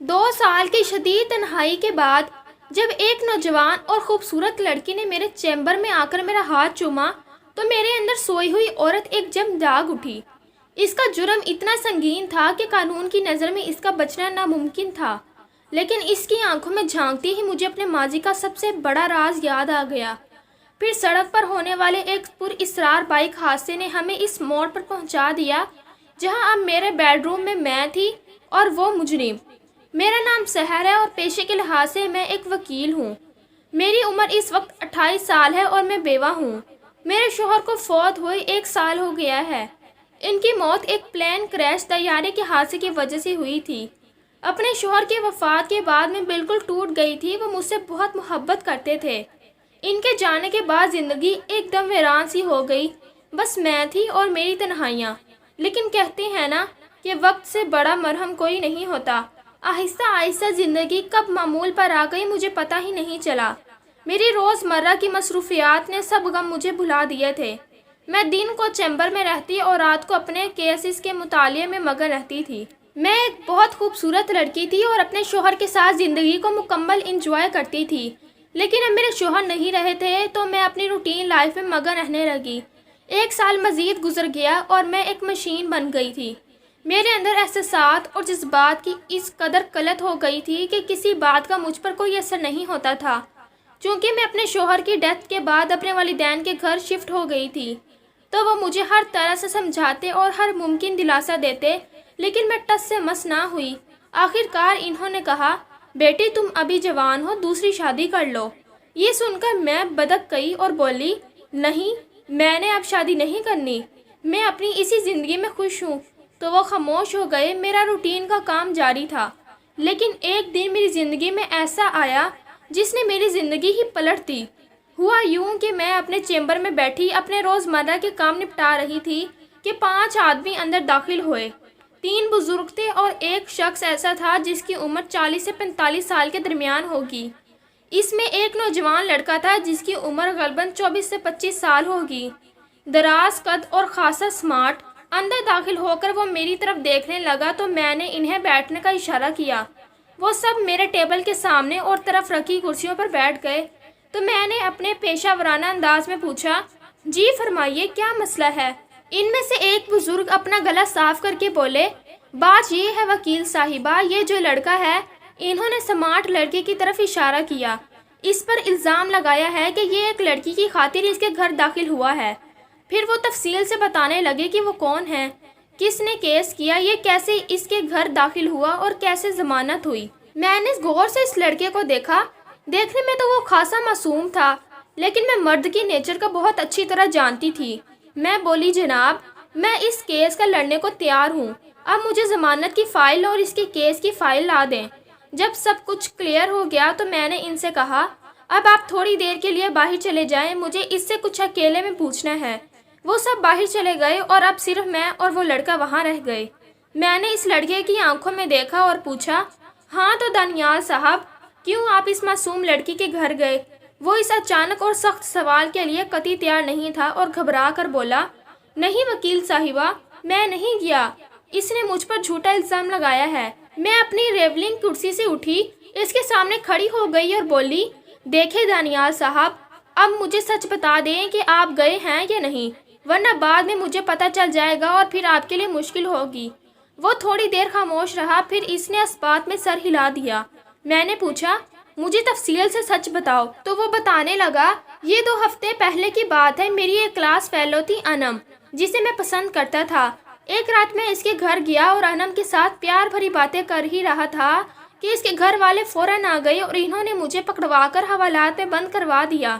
2 سال کی شدید تنہائی کے بعد جب ایک نوجوان اور خوبصورت لڑکی نے میرے چیمبر میں آ کر میرا ہاتھ چوما تو میرے اندر سوئی ہوئی عورت ایک جم جاگ اٹھی۔ اس کا جرم اتنا سنگین تھا کہ قانون کی نظر میں اس کا بچنا ناممکن تھا، لیکن اس کی آنکھوں میں جھانکتے ہی مجھے اپنے ماضی کا سب سے بڑا راز یاد آ گیا۔ پھر سڑک پر ہونے والے ایک پر اسرار بائک حادثے نے ہمیں اس موڑ پر پہنچا دیا جہاں اب میرے بیڈ روم میں میں تھی اور وہ مجرم۔ میرا نام سحر ہے اور پیشے کے لحاظ سے میں ایک وکیل ہوں۔ میری عمر اس وقت 28 سال ہے اور میں بیوہ ہوں۔ میرے شوہر کو فوت ہوئے 1 سال ہو گیا ہے۔ ان کی موت ایک پلین کریش طیارے کے حادثے کی وجہ سے ہوئی تھی۔ اپنے شوہر کی وفات کے بعد میں بالکل ٹوٹ گئی تھی۔ وہ مجھ سے بہت محبت کرتے تھے۔ ان کے جانے کے بعد زندگی ایک دم ویران سی ہو گئی۔ بس میں تھی اور میری تنہائیاں۔ لیکن کہتے ہیں نا کہ وقت سے بڑا مرہم کوئی نہیں ہوتا۔ آہستہ آہستہ زندگی کب معمول پر آ گئی مجھے پتہ ہی نہیں چلا۔ میری روزمرہ کی مصروفیات نے سب غم مجھے بھلا دیے تھے۔ میں دن کو چیمبر میں رہتی اور رات کو اپنے کیسز کے مطالعے میں مگن رہتی تھی۔ میں ایک بہت خوبصورت لڑکی تھی اور اپنے شوہر کے ساتھ زندگی کو مکمل انجوائے کرتی تھی، لیکن اب میرے شوہر نہیں رہے تھے تو میں اپنی روٹین لائف میں مگن رہنے لگی۔ 1 سال مزید گزر گیا اور میں ایک مشین بن گئی تھی۔ میرے اندر احساسات اور جذبات کی اس قدر قلت ہو گئی تھی کہ کسی بات کا مجھ پر کوئی اثر نہیں ہوتا تھا۔ چونکہ میں اپنے شوہر کی ڈیتھ کے بعد اپنے والدین کے گھر شفٹ ہو گئی تھی تو وہ مجھے ہر طرح سے سمجھاتے اور ہر ممکن دلاسا دیتے، لیکن میں ٹس سے مس نہ ہوئی۔ آخر کار انہوں نے کہا، بیٹی تم ابھی جوان ہو، دوسری شادی کر لو۔ یہ سن کر میں بدک گئی اور بولی، نہیں، میں نے اب شادی نہیں کرنی، میں اپنی اسی زندگی میں خوش ہوں۔ تو وہ خاموش ہو گئے۔ میرا روٹین کا کام جاری تھا، لیکن ایک دن میری زندگی میں ایسا آیا جس نے میری زندگی ہی پلٹ دی۔ ہوا یوں کہ میں اپنے چیمبر میں بیٹھی اپنے روزمرہ کے کام نپٹا رہی تھی کہ 5 آدمی اندر داخل ہوئے۔ 3 بزرگ تھے اور ایک شخص ایسا تھا جس کی عمر 40 سے 45 سال کے درمیان ہوگی۔ اس میں ایک نوجوان لڑکا تھا جس کی عمر غالباً 24 سے 25 سال ہوگی، دراز قد اور خاصا سمارٹ۔ اندر داخل ہو کر وہ میری طرف دیکھنے لگا تو میں نے انہیں بیٹھنے کا اشارہ کیا۔ وہ سب میرے ٹیبل کے سامنے اور طرف رکھی کرسیوں پر بیٹھ گئے تو میں نے اپنے پیشہ ورانہ انداز میں پوچھا، جی فرمائیے کیا مسئلہ ہے؟ ان میں سے ایک بزرگ اپنا گلا صاف کر کے بولے، بات یہ ہے وکیل صاحبہ، یہ جو لڑکا ہے، انہوں نے سمارٹ لڑکے کی طرف اشارہ کیا، اس پر الزام لگایا ہے کہ یہ ایک لڑکی کی خاطر اس کے گھر داخل ہوا ہے۔ پھر وہ تفصیل سے بتانے لگے کہ وہ کون ہے، کس نے کیس کیا، یہ کیسے اس کے گھر داخل ہوا اور کیسے ضمانت ہوئی۔ میں نے غور سے اس لڑکے کو دیکھا۔ دیکھنے میں تو وہ خاصا معصوم تھا، لیکن میں مرد کی نیچر کا بہت اچھی طرح جانتی تھی۔ میں بولی، جناب، میں اس کیس کا لڑنے کو تیار ہوں، اب مجھے ضمانت کی فائل اور اس کے کیس کی فائل لا دیں۔ جب سب کچھ کلیئر ہو گیا تو میں نے ان سے کہا، اب آپ تھوڑی دیر کے لیے باہر چلے جائیں، مجھے اس سے کچھ اکیلے میں پوچھنا ہے۔ وہ سب باہر چلے گئے اور اب صرف میں اور وہ لڑکا وہاں رہ گئے۔ میں نے اس لڑکے کی آنکھوں میں دیکھا اور پوچھا، ہاں تو دانیال صاحب، کیوں آپ اس معصوم لڑکی کے گھر گئے؟ وہ اس اچانک اور سخت سوال کے لیے قطعی تیار نہیں تھا اور گھبرا کر بولا، نہیں وکیل صاحبہ، میں نہیں گیا، اس نے مجھ پر جھوٹا الزام لگایا ہے۔ میں اپنی ریولنگ کرسی سے اٹھی، اس کے سامنے کھڑی ہو گئی اور بولی، دیکھیں دانیال صاحب، اب مجھے سچ بتا دیں کہ آپ گئے ہیں یا نہیں، ورنہ بعد میں مجھے پتہ چل جائے گا اور پھر آپ کے لیے مشکل ہوگی۔ وہ تھوڑی دیر خاموش رہا، پھر اس نے اس بات میں سر ہلا دیا۔ میں نے پوچھا، مجھے تفصیل سے سچ بتاؤ۔ تو وہ بتانے لگا، یہ 2 ہفتے پہلے کی بات ہے، میری ایک کلاس فیلو تھی انم، جسے میں پسند کرتا تھا۔ ایک رات میں اس کے گھر گیا اور انم کے ساتھ پیار بھری باتیں کر ہی رہا تھا کہ اس کے گھر والے فوراً آ گئے اور انہوں نے مجھے پکڑوا کر حوالات میں بند کروا دیا،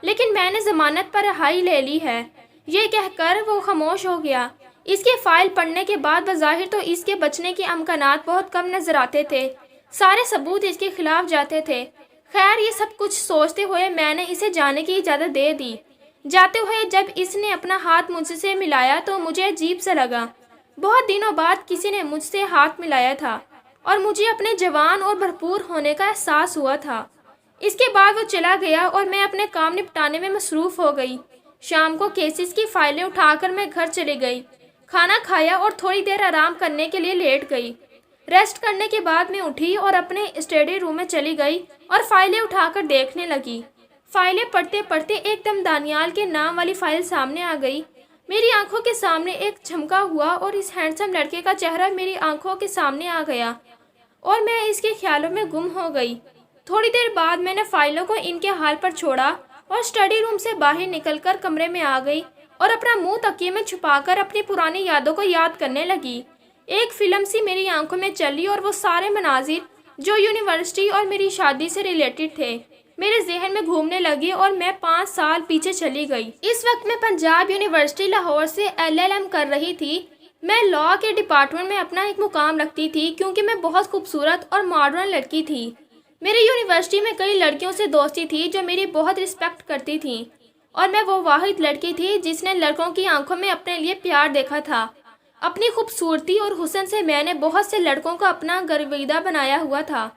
لیکن میں نے ضمانت پر رہائی لے لی ہے۔ یہ کہہ کر وہ خاموش ہو گیا۔ اس کی فائل پڑھنے کے بعد بظاہر تو اس کے بچنے کے امکانات بہت کم نظر آتے تھے، سارے ثبوت اس کے خلاف جاتے تھے۔ خیر، یہ سب کچھ سوچتے ہوئے میں نے اسے جانے کی اجازت دے دی۔ جاتے ہوئے جب اس نے اپنا ہاتھ مجھ سے ملایا تو مجھے عجیب سا لگا۔ بہت دنوں بعد کسی نے مجھ سے ہاتھ ملایا تھا اور مجھے اپنے جوان اور بھرپور ہونے کا احساس ہوا تھا۔ اس کے بعد وہ چلا گیا اور میں اپنے کام نپٹانے میں مصروف ہو گئی۔ شام کو کیسز کی فائلیں اٹھا کر میں گھر چلی گئی، کھانا کھایا اور تھوڑی دیر آرام کرنے کے لیے لیٹ گئی۔ ریسٹ کرنے کے بعد میں اٹھی اور اپنے اسٹڈی روم میں چلی گئی اور فائلیں اٹھا کر دیکھنے لگی۔ فائلیں پڑھتے پڑھتے ایک دم دانیال کے نام والی فائل سامنے آ گئی۔ میری آنکھوں کے سامنے ایک جھمکا ہوا اور اس ہینڈسم لڑکے کا چہرہ میری آنکھوں کے سامنے آ گیا اور میں اس کے خیالوں میں گم ہو گئی۔ تھوڑی دیر بعد میں نے فائلوں کو ان کے حال پر چھوڑا اور اسٹڈی روم سے باہر نکل کر کمرے میں آ گئی اور اپنا منہ تکیے میں چھپا کر اپنی پرانی یادوں کو یاد کرنے لگی۔ ایک فلم سی میری آنکھوں میں چلی اور وہ سارے مناظر جو یونیورسٹی اور میری شادی سے ریلیٹڈ تھے میرے ذہن میں گھومنے لگی اور میں 5 سال پیچھے چلی گئی۔ اس وقت میں پنجاب یونیورسٹی لاہور سے LLM کر رہی تھی۔ میں لاء کے ڈپارٹمنٹ میں اپنا ایک مقام رکھتی تھی کیونکہ میں بہت خوبصورت اور ماڈرن لڑکی تھی۔ میری یونیورسٹی میں کئی لڑکیوں سے دوستی تھی جو میری بہت رسپیکٹ کرتی تھیں اور میں وہ واحد لڑکی تھی جس نے لڑکوں کی آنکھوں میں اپنے لیے پیار دیکھا تھا۔ اپنی خوبصورتی اور حسن سے میں نے بہت سے لڑکوں کو اپنا گرویدہ بنایا ہوا تھا۔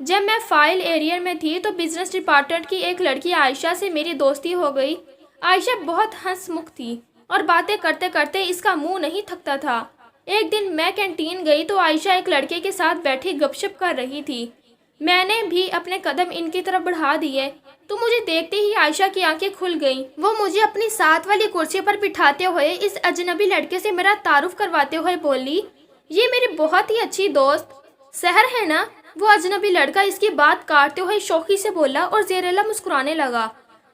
جب میں فائل ایریا میں تھی تو بزنس ڈپارٹمنٹ کی ایک لڑکی عائشہ سے میری دوستی ہو گئی۔ عائشہ بہت ہنس مکھ تھی اور باتیں کرتے کرتے اس کا منہ نہیں تھکتا تھا۔ ایک دن میں کینٹین گئی تو عائشہ ایک لڑکے کے ساتھ بیٹھی گپ شپ کر رہی تھی۔ میں نے بھی اپنے قدم ان کی طرف بڑھا دیے تو مجھے دیکھتے ہی عائشہ کی آنکھیں کھل گئیں۔ وہ مجھے اپنی ساتھ والی کرسی پر بٹھاتے ہوئے اس اجنبی لڑکے سے میرا تعارف کرواتے ہوئے بولی، یہ میری بہت ہی اچھی دوست سحر ہے نا؟ وہ اجنبی لڑکا اس کی بات کاٹتے ہوئے شوخی سے بولا اور زیرلا مسکرانے لگا۔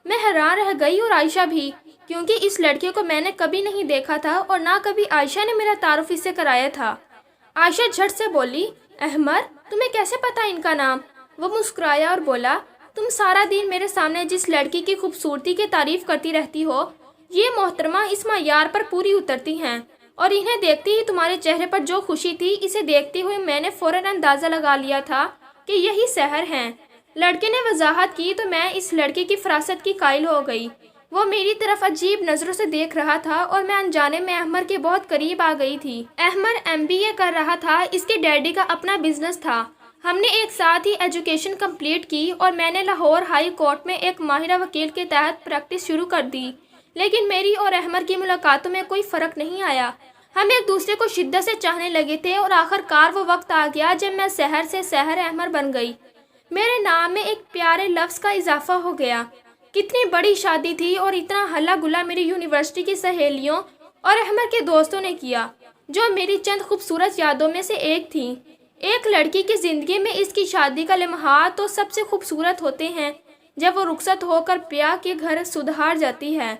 میں حیران رہ گئی اور عائشہ بھی، کیونکہ اس لڑکے کو میں نے کبھی نہیں دیکھا تھا اور نہ کبھی عائشہ نے میرا تعارف اس سے کرایا تھا۔ عائشہ جھٹ سے بولی، احمر تمہیں کیسے پتا ان کا نام؟ وہ مسکرایا اور بولا، تم سارا دن میرے سامنے جس لڑکی کی خوبصورتی کی تعریف کرتی رہتی ہو یہ محترمہ اس معیار پر پوری اترتی ہیں اور انہیں دیکھتے ہی تمہارے چہرے پر جو خوشی تھی اسے دیکھتے ہوئے میں نے فوراً اندازہ لگا لیا تھا کہ یہی سحر ہیں۔ لڑکے نے وضاحت کی تو میں اس لڑکے کی فراست کی قائل ہو گئی۔ وہ میری طرف عجیب نظروں سے دیکھ رہا تھا اور میں انجانے میں احمر کے بہت قریب آ گئی تھی۔ احمر MBA کر رہا تھا، اس کے ڈیڈی کا اپنا بزنس تھا۔ ہم نے ایک ساتھ ہی ایجوکیشن کمپلیٹ کی اور میں نے لاہور ہائی کورٹ میں ایک ماہرہ وکیل کے تحت پریکٹس شروع کر دی، لیکن میری اور احمر کی ملاقاتوں میں کوئی فرق نہیں آیا۔ ہم ایک دوسرے کو شدت سے چاہنے لگے تھے اور آخر کار وہ وقت آ گیا جب میں سحر سے سحر احمر بن گئی۔ میرے نام میں ایک پیارے لفظ کا اضافہ ہو گیا۔ کتنی بڑی شادی تھی اور اتنا ہلا گلا میری یونیورسٹی کی سہیلیوں اور احمر کے دوستوں نے کیا، جو میری چند خوبصورت یادوں میں سے ایک تھی۔ ایک لڑکی کی زندگی میں اس کی شادی کا لمحات تو سب سے خوبصورت ہوتے ہیں جب وہ رخصت ہو کر پیا کے گھر سدھار جاتی ہے۔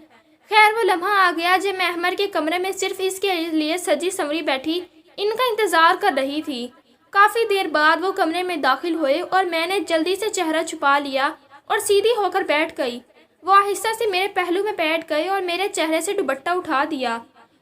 خیر وہ لمحہ آ گیا جب میں احمر کے کمرے میں صرف اس کے لیے سجی سنوری بیٹھی ان کا انتظار کر رہی تھی۔ کافی دیر بعد وہ کمرے میں داخل ہوئے اور میں نے جلدی سے چہرہ چھپا لیا اور سیدھی ہو کر بیٹھ گئی۔ وہ آہستہ سے میرے پہلو میں بیٹھ گئے اور میرے چہرے سے دوپٹہ اٹھا دیا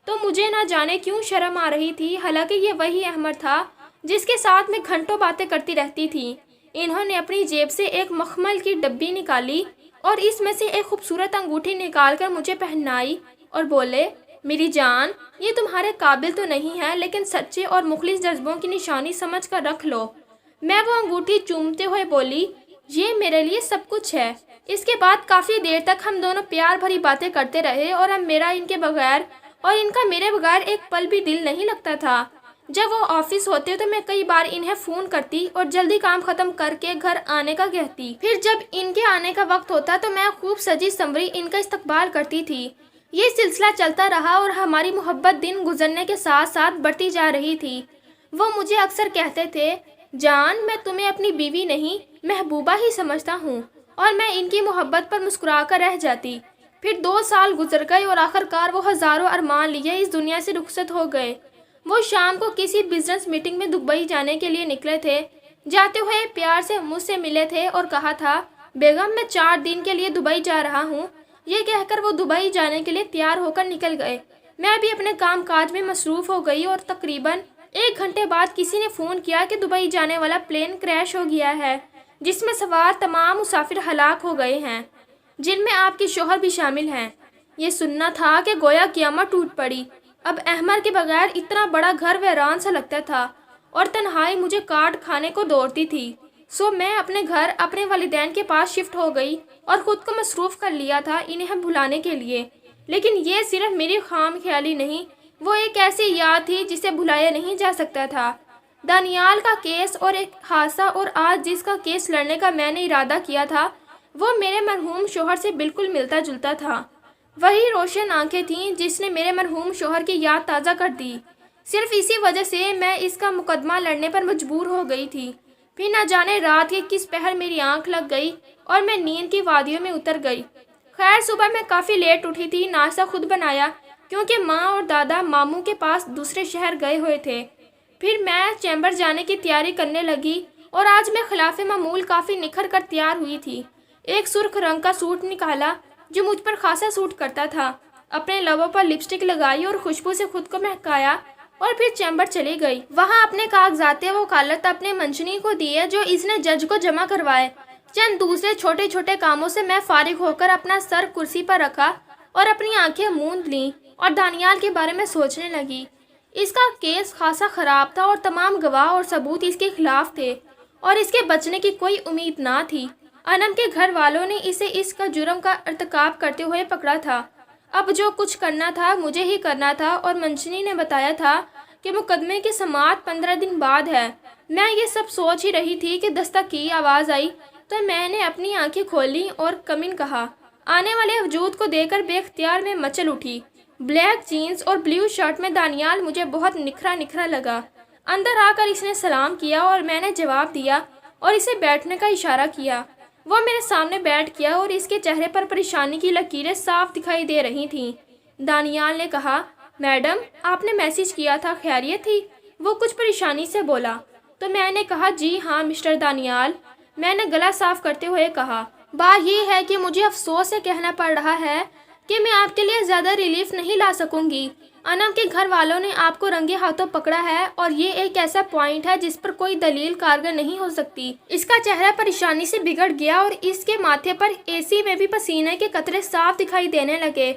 تو مجھے نہ جانے کیوں شرم آ رہی تھی، حالانکہ یہ وہی احمر تھا جس کے ساتھ میں گھنٹوں باتیں کرتی رہتی تھی۔ انہوں نے اپنی جیب سے ایک مخمل کی ڈبی نکالی اور اس میں سے ایک خوبصورت انگوٹھی نکال کر مجھے پہنائی اور بولے، میری جان یہ تمہارے قابل تو نہیں ہے لیکن سچے اور مخلص جذبوں کی نشانی سمجھ کر رکھ لو۔ میں وہ انگوٹھی چومتے ہوئے بولی، یہ میرے لیے سب کچھ ہے۔ اس کے بعد کافی دیر تک ہم دونوں پیار بھری باتیں کرتے رہے اور اب میرا ان کے بغیر اور ان کا میرے بغیر ایک پل بھی دل نہیں لگتا تھا۔ جب وہ آفس ہوتے تو میں کئی بار انہیں فون کرتی اور جلدی کام ختم کر کے گھر آنے کا کہتی۔ پھر جب ان کے آنے کا وقت ہوتا تو میں خوب سجی سنوری ان کا استقبال کرتی تھی۔ یہ سلسلہ چلتا رہا اور ہماری محبت دن گزرنے کے ساتھ ساتھ بڑھتی جا رہی تھی۔ وہ مجھے اکثر کہتے تھے، جان میں تمہیں اپنی بیوی نہیں محبوبہ ہی سمجھتا ہوں، اور میں ان کی محبت پر مسکرا کر رہ جاتی۔ پھر 2 سال گزر گئے اور آخر کار وہ ہزاروں ارمان لیے اس دنیا سے رخصت ہو گئے۔ وہ شام کو کسی بزنس میٹنگ میں دبئی جانے کے لیے نکلے تھے۔ جاتے ہوئے پیار سے مجھ سے ملے تھے اور کہا تھا، بیگم میں 4 دن کے لیے دبئی جا رہا ہوں۔ یہ کہہ کر وہ دبئی جانے کے لیے تیار ہو کر نکل گئے۔ میں بھی اپنے کام کاج میں مصروف ہو گئی اور تقریباً 1 گھنٹے بعد کسی نے فون کیا کہ دبئی جانے والا پلین کریش ہو گیا ہے، جس میں سوار تمام مسافر ہلاک ہو گئے ہیں، جن میں آپ کے شوہر بھی شامل ہیں۔ یہ سننا تھا کہ گویا قیامت ٹوٹ پڑی۔ اب احمر کے بغیر اتنا بڑا گھر ویران سا لگتا تھا اور تنہائی مجھے کاٹ کھانے کو دوڑتی تھی۔ سو میں اپنے گھر اپنے والدین کے پاس شفٹ ہو گئی اور خود کو مصروف کر لیا تھا انہیں بھلانے کے لیے۔ لیکن یہ صرف میری خام خیالی نہیں، وہ ایک ایسی یاد تھی جسے بھلایا نہیں جا سکتا تھا۔ دانیال کا کیس اور ایک حادثہ اور آج جس کا کیس لڑنے کا میں نے ارادہ کیا تھا وہ میرے مرحوم شوہر سے بالکل ملتا جلتا تھا۔ وہی روشن آنکھیں تھیں جس نے میرے مرحوم شوہر کی یاد تازہ کر دی۔ صرف اسی وجہ سے میں اس کا مقدمہ لڑنے پر مجبور ہو گئی تھی۔ پھر نہ جانے رات کے کس پہر میری آنکھ لگ گئی اور میں نیند کی وادیوں میں اتر گئی۔ خیر صبح میں کافی لیٹ اٹھی تھی، ناشتہ خود بنایا کیونکہ ماں اور دادا ماموں کے پاس دوسرے شہر گئے ہوئے تھے۔ پھر میں چیمبر جانے کی تیاری کرنے لگی اور آج میں خلاف معمول کافی نکھر کر تیار ہوئی تھی۔ ایک سرخ رنگ کا سوٹ نکالا جو مجھ پر خاصا سوٹ کرتا تھا، اپنے لبوں پر لپسٹک لگائی اور خوشبو سے خود کو مہکایا اور پھر چیمبر چلی گئی۔ وہاں اپنے کاغذات وکالت اپنے منشنی کو دیے جو اس نے جج کو جمع کروائے۔ چند دوسرے چھوٹے چھوٹے کاموں سے میں فارغ ہو کر اپنا سر کرسی پر رکھا اور اپنی آنکھیں موند لیں اور دانیال کے بارے میں سوچنے لگی۔ اس کا کیس خاصا خراب تھا اور تمام گواہ اور ثبوت اس کے خلاف تھے اور اس کے بچنے کی کوئی امید نہ تھی۔ انم کے گھر والوں نے اسے اس کا جرم کا ارتکاب کرتے ہوئے پکڑا تھا۔ اب جو کچھ کرنا تھا مجھے ہی کرنا تھا اور منشنی نے بتایا تھا کہ مقدمے کی سماعت 15 دن بعد ہے۔ میں یہ سب سوچ ہی رہی تھی کہ دستک کی آواز آئی تو میں نے اپنی آنکھیں کھولی اور کمن کہا۔ آنے والے وجود کو دیکھ کر بے اختیار میں مچل اٹھی۔ بلیک جینز اور بلیو شرٹ میں دانیال مجھے بہت نکھرا نکھرا لگا۔ اندر آ کر اس نے سلام کیا اور میں نے جواب دیا اور اسے بیٹھنے کا اشارہ کیا۔ وہ میرے سامنے بیٹھ گیا اور اس کے چہرے پر پریشانی کی لکیریں صاف دکھائی دے رہی تھیں۔ دانیال نے کہا، میڈم آپ نے میسج کیا تھا، خیریت تھی؟ وہ کچھ پریشانی سے بولا تو میں نے کہا، جی ہاں مسٹر دانیال۔ میں نے گلا صاف کرتے ہوئے کہا، بات یہ ہے کہ مجھے افسوس سے کہنا پڑ رہا ہے کہ میں آپ کے لیے زیادہ ریلیف نہیں لا سکوں گی۔ انم کے گھر والوں نے آپ کو رنگے ہاتھوں پکڑا ہے اور یہ ایک ایسا پوائنٹ ہے جس پر کوئی دلیل کارگر نہیں ہو سکتی۔ اس کا چہرہ پریشانی سے بگڑ گیا اور اس کے ماتھے پر اے سی میں بھی پسینے کے قطرے صاف دکھائی دینے لگے۔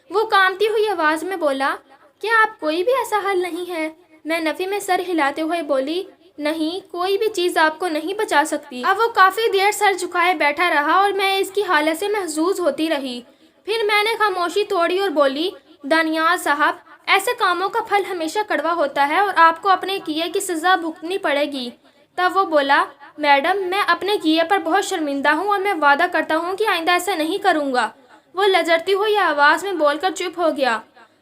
وہ کانپتی ہوئی آواز میں بولا، کیا آپ کوئی بھی ایسا حل نہیں ہے؟ میں نفی میں سر ہلاتے ہوئے بولی، نہیں، کوئی بھی چیز آپ کو نہیں بچا سکتی۔ اب وہ کافی دیر سر جھکائے بیٹھا رہا اور میں اس کی حالت سے محظوظ ہوتی رہی۔ پھر میں نے خاموشی توڑی اور بولی، دانیال صاحب، ایسے کاموں کا پھل ہمیشہ کڑوا ہوتا ہے اور آپ کو اپنے کیے کی سزا بھگتنی پڑے گی۔ تب وہ بولا، میڈم میں اپنے کیے پر بہت شرمندہ ہوں اور میں وعدہ کرتا ہوں کہ آئندہ ایسا نہیں کروں گا۔ وہ لرزتی ہوئی آواز میں بول کر چپ ہو گیا۔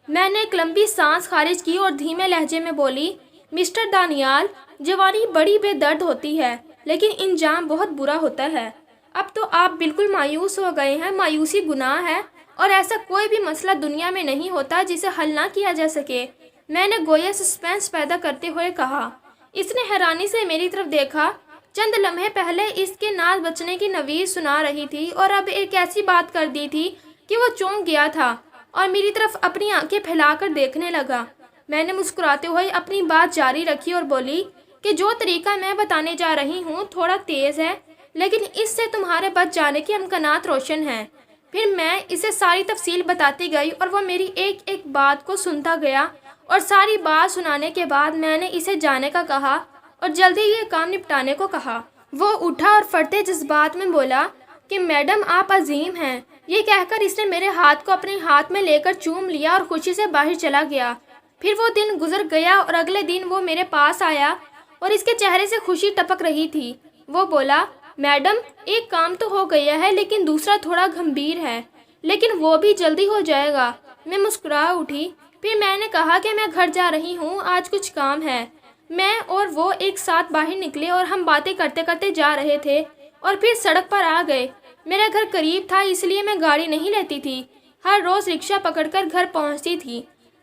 میں نے ایک لمبی سانس خارج کی اور دھیمے لہجے میں بولی، مسٹر دانیال، جوانی بڑی بے درد ہوتی ہے لیکن انجام بہت برا ہوتا ہے۔ اب تو آپ بالکل مایوس ہو گئے ہیں۔ مایوسی گناہ ہے اور ایسا کوئی بھی مسئلہ دنیا میں نہیں ہوتا جسے حل نہ کیا جا سکے۔ میں نے گویا سسپینس پیدا کرتے ہوئے کہا۔ اس نے حیرانی سے میری طرف دیکھا۔ چند لمحے پہلے اس کے ناز بچنے کی نوید سنا رہی تھی اور اب ایک ایسی بات کر دی تھی کہ وہ چونک گیا تھا اور میری طرف اپنی آنکھیں پھیلا کر دیکھنے لگا۔ میں نے مسکراتے ہوئے اپنی بات جاری رکھی اور بولی کہ جو طریقہ میں بتانے جا رہی ہوں تھوڑا تیز ہے لیکن اس سے تمہارے بچ جانے کے امکانات روشن ہیں۔ پھر میں اسے ساری تفصیل بتاتی گئی اور وہ میری ایک ایک بات کو سنتا گیا اور ساری بات سنانے کے بعد میں نے اسے جانے کا کہا اور جلدی یہ کام نپٹانے کو کہا۔ وہ اٹھا اور فرتے جذبات میں بولا کہ میڈم آپ عظیم ہیں۔ یہ کہہ کر اس نے میرے ہاتھ کو اپنے ہاتھ میں لے کر چوم لیا اور خوشی سے باہر چلا گیا۔ پھر وہ دن گزر گیا اور اگلے دن وہ میرے پاس آیا اور اس کے چہرے سے خوشی ٹپک رہی تھی۔ وہ بولا، میڈم ایک کام تو ہو گیا ہے لیکن دوسرا تھوڑا گھمبیر ہے، لیکن وہ بھی جلدی ہو جائے گا۔ میں مسکرا اٹھی۔ پھر میں نے کہا کہ میں گھر جا رہی ہوں، آج کچھ کام ہے۔ میں اور وہ ایک ساتھ باہر نکلے اور ہم باتیں کرتے کرتے جا رہے تھے اور پھر سڑک پر آ گئے۔ میرا گھر قریب تھا اس لیے میں گاڑی نہیں لیتی تھی، ہر روز رکشہ پکڑ کر گھر پہنچتی تھی۔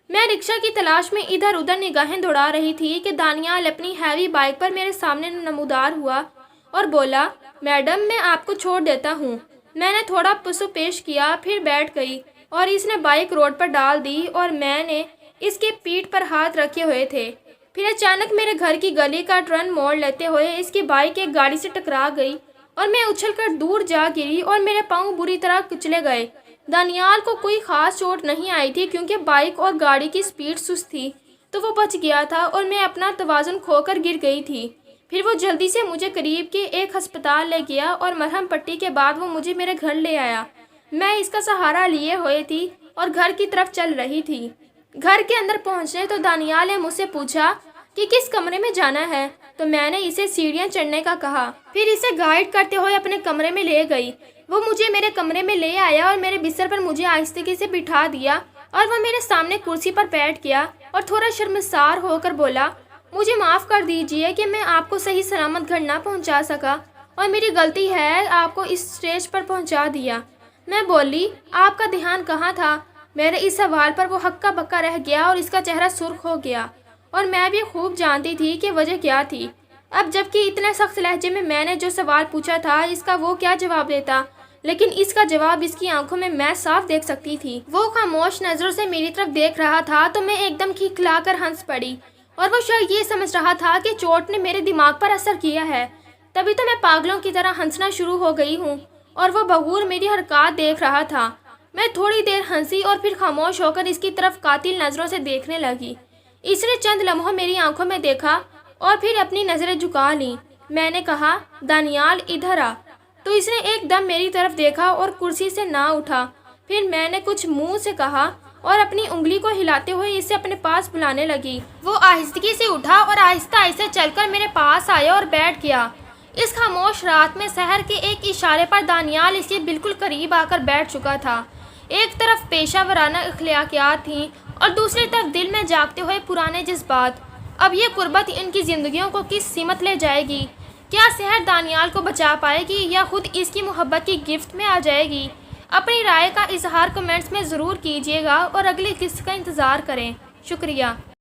میں رکشہ کی تلاش میں ادھر ادھر نگاہیں دوڑا رہی تھی کہ دانیال اپنی ہیوی بائک پر میرے سامنے نمودار ہوا اور بولا، میڈم میں آپ کو چھوڑ دیتا ہوں۔ میں نے تھوڑا پسو پیش کیا، پھر بیٹھ گئی اور اس نے بائک روڈ پر ڈال دی اور میں نے اس کی پیٹھ پر ہاتھ رکھے ہوئے تھے۔ پھر اچانک میرے گھر کی گلی کا ٹرن موڑ لیتے ہوئے اس کی بائک ایک گاڑی سے ٹکرا گئی اور میں اچھل کر دور جا گری اور میرے پاؤں بری طرح کچلے گئے۔ دانیال کو کوئی خاص چوٹ نہیں آئی تھی کیونکہ بائک اور گاڑی کی سپیڈ سست تھی تو وہ بچ گیا تھا اور میں اپنا توازن کھو کر گر گئی تھی۔ پھر وہ جلدی سے مجھے قریب کے ایک ہسپتال لے گیا اور مرہم پٹی کے بعد وہ مجھے میرے گھر لے آیا۔ میں اس کا سہارا لیے ہوئے تھی اور گھر کی طرف چل رہی تھی۔ گھر کے اندر پہنچنے تو دانیال نے مجھ سے پوچھا، کہ کس کمرے میں جانا ہے، تو میں نے اسے سیڑھیاں چڑھنے کا کہا، پھر اسے گائیڈ کرتے ہوئے اپنے کمرے میں لے گئی۔ وہ مجھے میرے کمرے میں لے آیا اور میرے بستر پر مجھے آہستگی سے بٹھا دیا اور وہ میرے سامنے کرسی پر بیٹھ گیا اور تھوڑا شرمسار ہو کر بولا، مجھے معاف کر دیجئے کہ میں آپ کو صحیح سلامت گھر نہ پہنچا سکا اور میری غلطی ہے آپ کو اس اسٹیج پر پہنچا دیا۔ میں بولی، آپ کا دھیان کہاں تھا؟ میرے اس سوال پر وہ ہکا بکا رہ گیا اور اس کا چہرہ سرخ ہو گیا، اور میں بھی خوب جانتی تھی کہ وجہ کیا تھی۔ اب جبکہ اتنے سخت لہجے میں نے جو سوال پوچھا تھا، اس کا وہ کیا جواب دیتا، لیکن اس کا جواب اس کی آنکھوں میں صاف دیکھ سکتی تھی۔ وہ خاموش نظروں سے میری طرف دیکھ رہا تھا تو میں ایک دم کھلکھلا کر ہنس پڑی، اور وہ شاید یہ سمجھ رہا تھا کہ چوٹ نے میرے دماغ پر اثر کیا ہے، تبھی تو میں پاگلوں کی طرح ہنسنا شروع ہو گئی ہوں، اور وہ بغور میری حرکات دیکھ رہا تھا۔ میں تھوڑی دیر ہنسی اور پھر خاموش ہو کر اس کی طرف قاتل نظروں سے دیکھنے لگی۔ اس نے چند لمحوں میری آنکھوں میں دیکھا اور پھر اپنی نظریں جھکا لیں۔ میں نے کہا، دانیال ادھر آ، تو اس نے ایک دم میری طرف دیکھا اور کرسی سے نہ اٹھا۔ پھر میں نے کچھ منہ سے کہا اور اپنی انگلی کو ہلاتے ہوئے اسے اپنے پاس بلانے لگی۔ وہ آہستگی سے اٹھا اور آہستہ آہستہ چل کر میرے پاس آیا اور بیٹھ گیا۔ اس خاموش رات میں سحر کے ایک اشارے پر دانیال اس کے بالکل قریب آ کر بیٹھ چکا تھا۔ ایک طرف پیشہ ورانہ اخلاقیات تھیں اور دوسری طرف دل میں جاگتے ہوئے پرانے جذبات۔ اب یہ قربت ان کی زندگیوں کو کس سمت لے جائے گی؟ کیا سحر دانیال کو بچا پائے گی یا خود اس کی محبت کی گرفت میں آ جائے گی؟ اپنی رائے کا اظہار کمنٹس میں ضرور کیجیے گا اور اگلی قسط کا انتظار کریں۔ شکریہ۔